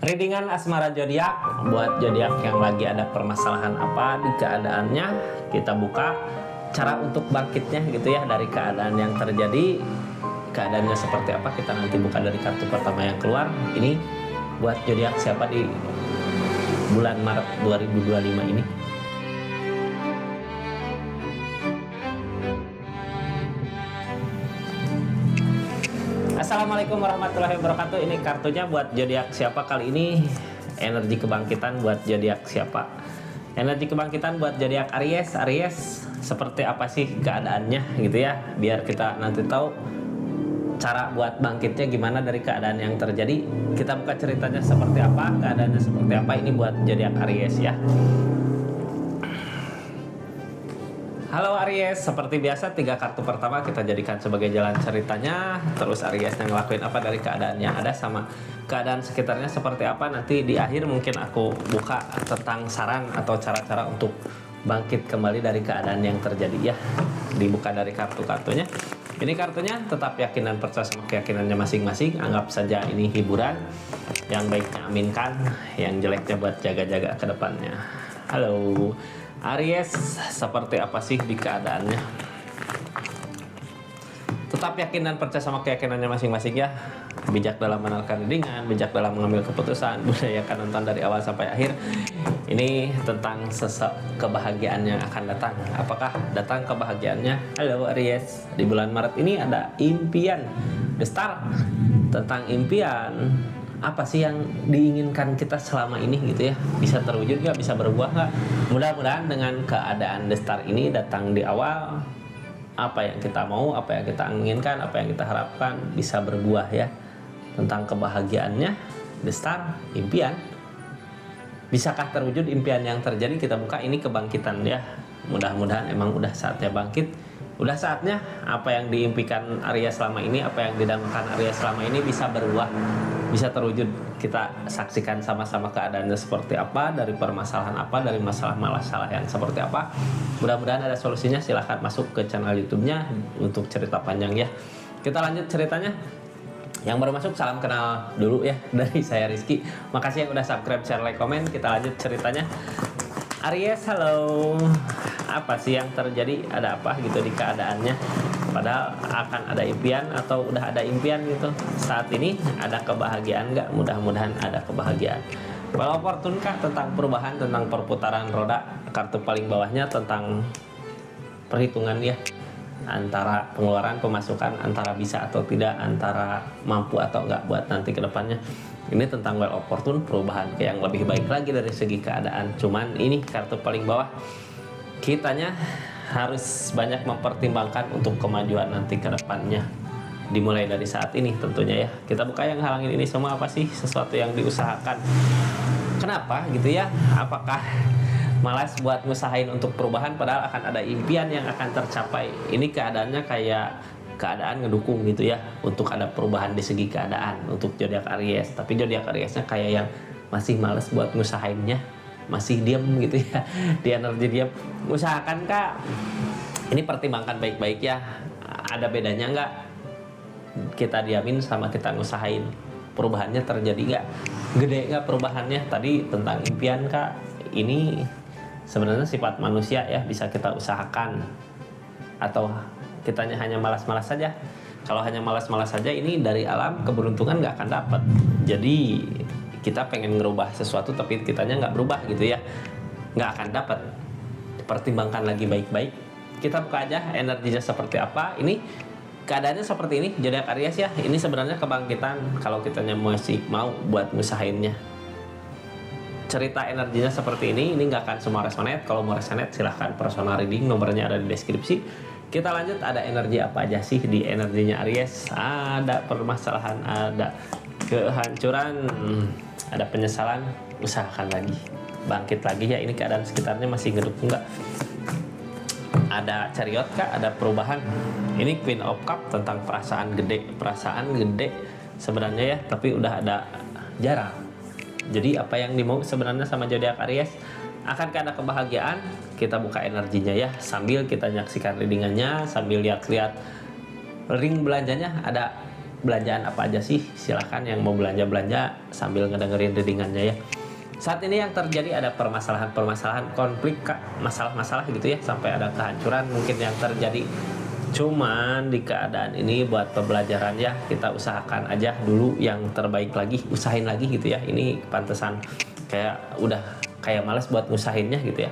Readingan asmara zodiak buat zodiak yang lagi ada permasalahan apa di keadaannya, kita buka cara untuk bangkitnya gitu ya dari keadaan yang terjadi. Keadaannya seperti apa kita nanti buka dari kartu pertama yang keluar. Ini buat zodiak siapa di bulan Maret 2025 ini. Assalamualaikum warahmatullahi wabarakatuh. Ini kartunya buat zodiak siapa kali ini? Energi kebangkitan buat zodiak siapa? Energi kebangkitan buat zodiak Aries. Aries seperti apa sih keadaannya gitu ya? Biar kita nanti tahu cara buat bangkitnya gimana dari keadaan yang terjadi. Kita buka ceritanya seperti apa, keadaannya seperti apa. Ini buat zodiak Aries ya. Halo Aries, seperti biasa 3 kartu pertama kita jadikan sebagai jalan ceritanya. Terus Aries yang ngelakuin apa dari keadaannya ada sama keadaan sekitarnya seperti apa. Nanti di akhir mungkin aku buka tentang saran atau cara-cara untuk bangkit kembali dari keadaan yang terjadi ya. Dibuka dari kartu-kartunya. Ini kartunya tetap yakin dan percaya sama keyakinannya masing-masing. Anggap saja ini hiburan. Yang baiknya aminkan, yang jeleknya buat jaga-jaga ke depannya. Halo Aries, seperti apa sih di keadaannya? Tetap yakin dan percaya sama keyakinannya masing-masing ya. Bijak dalam menentukan readingan, bijak dalam mengambil keputusan, budayakan nonton dari awal sampai akhir. Ini tentang kebahagiaan yang akan datang. Apakah datang kebahagiaannya? Halo Aries, di bulan Maret ini ada impian. The Star, tentang impian. Apa sih yang diinginkan kita selama ini gitu ya, bisa terwujud nggak, bisa berbuah nggak? Mudah-mudahan dengan keadaan The Star ini datang di awal, apa yang kita mau, apa yang kita inginkan, apa yang kita harapkan bisa berbuah ya. Tentang kebahagiaannya The Star, impian, bisakah terwujud impian yang terjadi? Kita buka ini kebangkitan ya. Mudah-mudahan emang udah saatnya bangkit. Udah saatnya apa yang diimpikan Aries selama ini, apa yang didambakan Aries selama ini bisa berbuah, bisa terwujud. Kita saksikan sama-sama keadaannya seperti apa, dari permasalahan apa, dari masalah-masalah yang seperti apa. Mudah-mudahan ada solusinya. Silahkan masuk ke channel YouTube-nya untuk cerita panjang ya. Kita lanjut ceritanya. Yang baru masuk salam kenal dulu ya dari saya Rizky. Makasih yang udah subscribe, share, like, komen. Kita lanjut ceritanya. Aries, halo. Apa sih yang terjadi? Ada apa gitu di keadaannya? Padahal akan ada impian atau udah ada impian gitu. Saat ini ada kebahagiaan nggak? Mudah-mudahan ada kebahagiaan. Kalau fortune kak, tentang perubahan, tentang perputaran roda. Kartu paling bawahnya tentang perhitungan ya. Antara pengeluaran, pemasukan, antara bisa atau tidak, antara mampu atau enggak buat nanti ke depannya. Ini tentang Wheel of Fortune, perubahan ke yang lebih baik lagi dari segi keadaan. Cuman ini kartu paling bawah, kitanya harus banyak mempertimbangkan untuk kemajuan nanti ke depannya. Dimulai dari saat ini tentunya ya. Kita buka yang halangin ini semua apa sih? Sesuatu yang diusahakan. Kenapa gitu ya? Apakah malas buat ngusahain untuk perubahan padahal akan ada impian yang akan tercapai? Ini keadaannya kayak keadaan ngedukung gitu ya untuk ada perubahan di segi keadaan untuk zodiak Aries. Tapi zodiak Ariesnya kayak yang masih malas buat ngusahainnya, masih diam gitu ya. Di energi diam. Usahakan kak. Ini pertimbangkan baik-baik ya. Ada bedanya nggak kita diamin sama kita ngusahain? Perubahannya terjadi nggak? Gede nggak perubahannya? Tadi tentang impian kak. Ini sebenarnya sifat manusia ya, bisa kita usahakan. Atau kitanya hanya malas-malas saja. Kalau hanya malas-malas saja, ini dari alam keberuntungan nggak akan dapat. Jadi kita pengen ngerubah sesuatu tapi kitanya nggak berubah gitu ya, nggak akan dapat. Pertimbangkan lagi baik-baik. Kita buka aja energinya seperti apa. Ini keadaannya seperti ini zodiak Aries ya. Ini sebenarnya kebangkitan kalau kitanya masih mau buat ngusahainnya. Cerita energinya seperti ini nggak akan semua resonate. Kalau mau resonate silahkan personal reading, nomornya ada di deskripsi. Kita lanjut, ada energi apa aja sih di energinya Aries? Ada permasalahan, ada kehancuran, ada penyesalan. Usahakan lagi, bangkit lagi ya. Ini keadaan sekitarnya masih ngedukung nggak? Ada Chariot kak, ada perubahan. Ini Queen of Cup, tentang perasaan gede sebenarnya ya, tapi udah ada jarak. Jadi apa yang dimau sebenarnya sama zodiak Aries? Akankah ada kebahagiaan? Kita buka energinya ya, sambil kita nyaksikan readingannya, sambil lihat-lihat ring belanjanya. Ada belanjaan apa aja sih? Silahkan yang mau belanja sambil ngedengerin readingannya ya. Saat ini yang terjadi ada permasalahan-permasalahan, konflik, masalah-masalah gitu ya, sampai ada kehancuran mungkin yang terjadi. Cuman di keadaan ini buat pembelajaran ya, kita usahakan aja dulu yang terbaik lagi, usahain lagi gitu ya. Ini pantesan kayak udah kayak malas buat ngusahinnya gitu ya.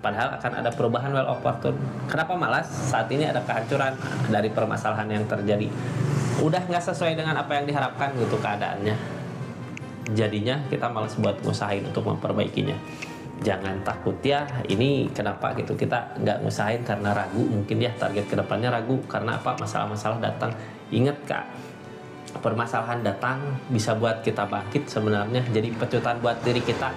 Padahal akan ada perubahan well opportune. Kenapa malas? Saat ini ada kehancuran dari permasalahan yang terjadi. Udah nggak sesuai dengan apa yang diharapkan gitu keadaannya. Jadinya kita malas buat ngusahain untuk memperbaikinya. Jangan takut ya, ini kenapa gitu kita nggak ngusahain karena ragu, mungkin ya target kedepannya ragu karena apa, masalah-masalah datang. Ingat kak, permasalahan datang bisa buat kita bangkit sebenarnya, jadi pecutan buat diri kita.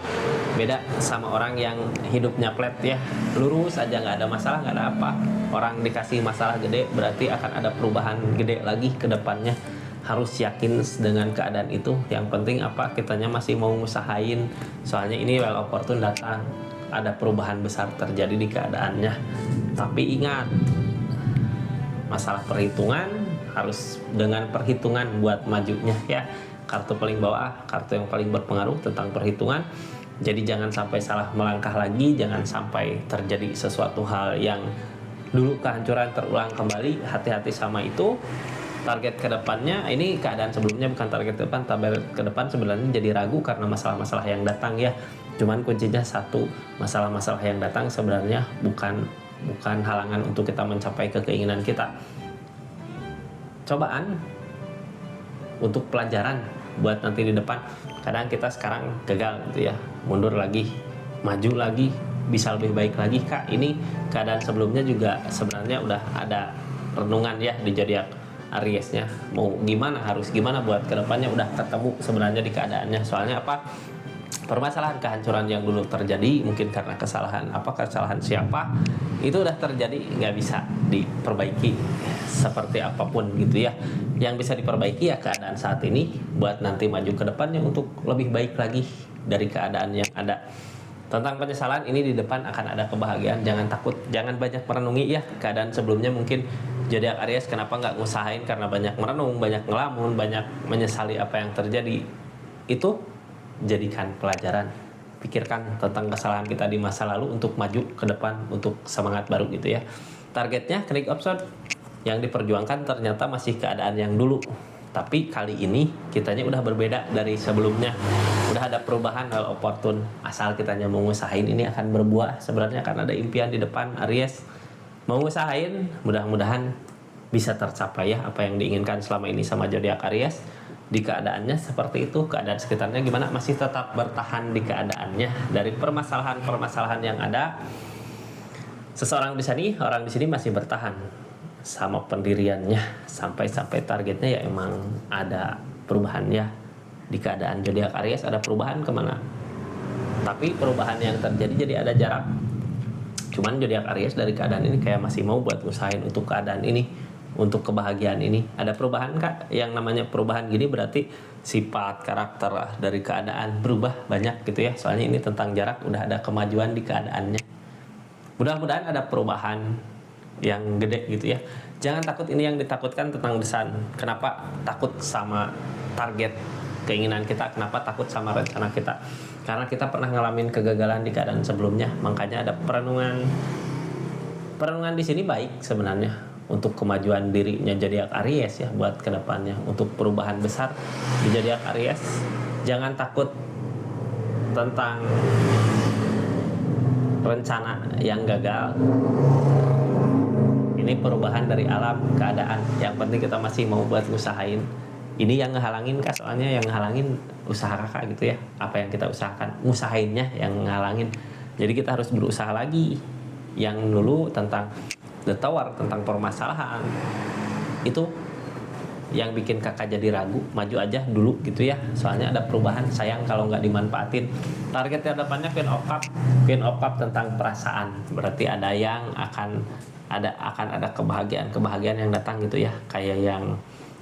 Beda sama orang yang hidupnya flat ya, lurus aja nggak ada masalah, nggak ada apa. Orang dikasih masalah gede berarti akan ada perubahan gede lagi ke depannya. Harus yakin dengan keadaan itu. Yang penting apa, kitanya masih mau ngusahain, soalnya ini well opportune datang, ada perubahan besar terjadi di keadaannya. Tapi ingat, masalah perhitungan harus dengan perhitungan buat majunya ya. Kartu paling bawah, kartu yang paling berpengaruh tentang perhitungan. Jadi jangan sampai salah melangkah lagi, jangan sampai terjadi sesuatu hal yang dulu kehancuran terulang kembali. Hati-hati sama itu. Target kedepannya, ini keadaan sebelumnya bukan target ke depan, target ke depan sebenarnya jadi ragu karena masalah-masalah yang datang ya. Cuman kuncinya satu, masalah-masalah yang datang sebenarnya bukan halangan untuk kita mencapai keinginan kita. Cobaan untuk pelajaran buat nanti di depan. Kadang kita sekarang gagal gitu ya, mundur lagi, maju lagi, bisa lebih baik lagi kak. Ini keadaan sebelumnya juga sebenarnya udah ada renungan ya di zodiak Ariesnya, mau gimana, harus gimana buat kedepannya udah ketemu sebenarnya di keadaannya. Soalnya apa, permasalahan kehancuran yang dulu terjadi mungkin karena kesalahan siapa, itu udah terjadi, nggak bisa diperbaiki seperti apapun gitu ya. Yang bisa diperbaiki ya keadaan saat ini buat nanti maju ke depannya untuk lebih baik lagi dari keadaan yang ada. Tentang penyesalan ini di depan akan ada kebahagiaan. Jangan takut, jangan banyak merenungi ya keadaan sebelumnya. Mungkin zodiak Aries kenapa nggak ngusahain karena banyak merenung, banyak ngelamun, banyak menyesali apa yang terjadi. Itu jadikan pelajaran, pikirkan tentang kesalahan kita di masa lalu untuk maju ke depan, untuk semangat baru gitu ya. Targetnya klik option, yang diperjuangkan ternyata masih keadaan yang dulu, tapi kali ini kitanya udah berbeda dari sebelumnya. Udah ada perubahan well opportune, asal kitanya mau ngusahain ini akan berbuah. Sebenarnya akan ada impian di depan Aries. Mau ngusahain, mudah-mudahan bisa tercapai ya apa yang diinginkan selama ini sama zodiak Aries. Di keadaannya seperti itu, keadaan sekitarnya gimana, masih tetap bertahan di keadaannya. Dari permasalahan-permasalahan yang ada, seseorang di sini, orang di sini masih bertahan sama pendiriannya sampai targetnya ya. Emang ada perubahan ya di keadaan zodiak Aries, ada perubahan kemana, tapi perubahan yang terjadi jadi ada jarak. Cuman zodiak Aries dari keadaan ini kayak masih mau buat usahain untuk keadaan ini, untuk kebahagiaan ini. Ada perubahan kak, yang namanya perubahan gini berarti sifat karakter lah dari keadaan berubah banyak gitu ya. Soalnya ini tentang jarak, udah ada kemajuan di keadaannya. Mudah-mudahan ada perubahan yang gede gitu ya. Jangan takut, ini yang ditakutkan tentang desain. Kenapa takut sama target keinginan kita, kenapa takut sama rencana kita? Karena kita pernah ngalamin kegagalan di keadaan sebelumnya. Makanya ada perenungan di sini baik sebenarnya untuk kemajuan dirinya zodiak Aries ya, buat kedepannya untuk perubahan besar di zodiak Aries. Jangan takut tentang rencana yang gagal. Ini perubahan dari alam, keadaan. Yang penting kita masih mau buat usahain. Ini yang ngehalangin kak, soalnya yang ngehalangin usaha kakak gitu ya. Apa yang kita usahakan, ngusahainnya yang ngehalangin. Jadi kita harus berusaha lagi. Yang dulu tentang the tower, tentang permasalahan, itu yang bikin kakak jadi ragu. Maju aja dulu gitu ya, soalnya ada perubahan. Sayang kalau nggak dimanfaatin. Target terdepannya Queen of Cup tentang perasaan. Berarti ada yang akan ada kebahagiaan yang datang gitu ya. Kayak yang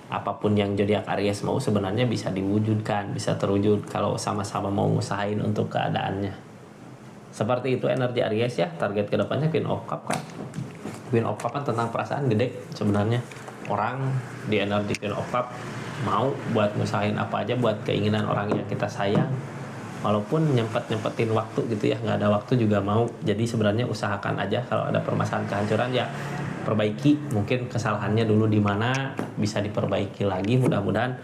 apapun yang zodiak Aries mau sebenarnya bisa diwujudkan, bisa terwujud kalau sama-sama mau ngusahain untuk keadaannya. Seperti itu energi Aries ya. Target kedepannya Queen of Cup kan. Queen of Cup kan tentang perasaan gede sebenarnya. orang di Energy Queen of Cup mau buat ngusahain apa aja buat keinginan orang yang kita sayang, walaupun nyempetin waktu gitu ya, nggak ada waktu juga mau. Jadi sebenarnya usahakan aja kalau ada permasalahan kehancuran ya perbaiki, mungkin kesalahannya dulu di mana bisa diperbaiki lagi, mudah-mudahan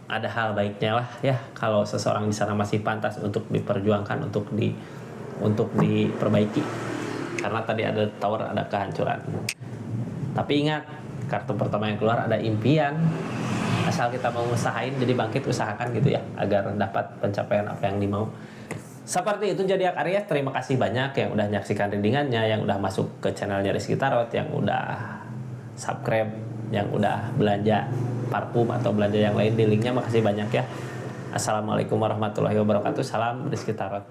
ada hal baiknya lah ya kalau seseorang di sana masih pantas untuk diperjuangkan, untuk diperbaiki, karena tadi ada tower, ada kehancuran. Tapi ingat, kartu pertama yang keluar ada impian. Asal kita mau usahain jadi bangkit, usahakan gitu ya agar dapat pencapaian apa yang dimau. Seperti itu Zodiak Aries, terima kasih banyak yang udah nyaksikan readingannya, yang udah masuk ke channelnya Rizky Tarot, yang udah subscribe, yang udah belanja parfum atau belanja yang lain di linknya, makasih banyak ya. Assalamualaikum warahmatullahi wabarakatuh. Salam Rizky Tarot.